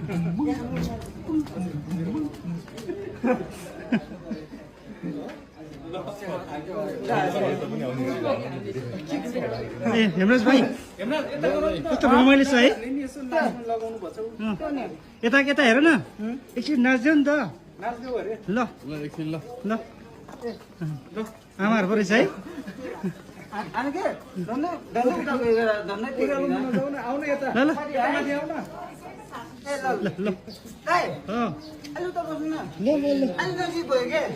ए हेमराज भाइ कस्तो रमाइलो छ है यता यता हेर न एकछिन नाच्दियो नि त ल एकछिन ल ल आमाहरू पो रहेछ है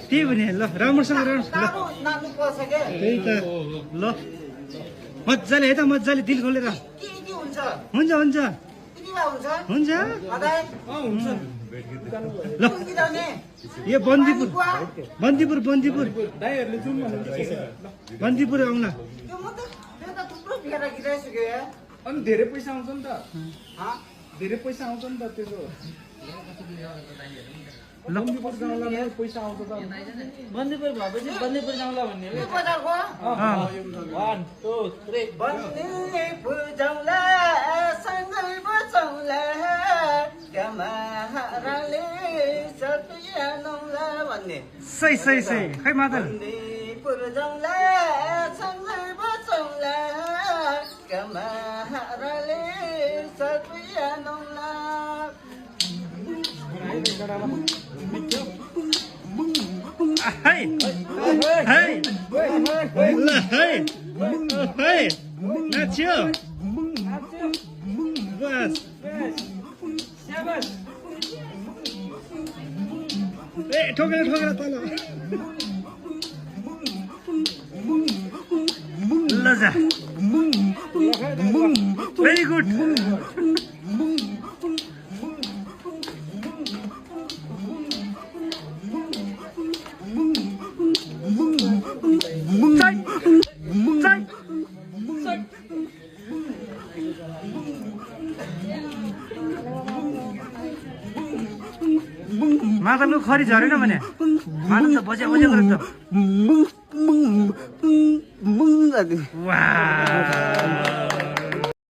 त्यही भने ल राम्रोसँग त्यही त ल मजाले है त मजाले दिल खोलेर हुन्छ हुन्छ हुन्छ ल यो बन्दीपुर बन्दीपुर बन्दीपुर बन्दीपुर आउन अनि धेरै पैसा आउँछ नि त धेरै पैसा आउँछ नि त त्यसो बन्दीपुर जाउँला पैसा आउँछ त बन्दीपुर भएपछि बन्दीपुर जाउँला भन्ने हो बजारको 1 2 3 बन्दीपुर जाउँला सँगै बचाउँला कमाराले सतिया नौला भन्ने सही सही सही खै मादल बन्दीपुर जाउँला सँगै बचाउँला कमाराले सतिया नौला Hey! Hey! Hey! Hey! Nacho! Bas! Eh, ठोकेर तल लजा Very good! मादलको खरी झरेन भने मादल त बजे बजे गरेर त वाह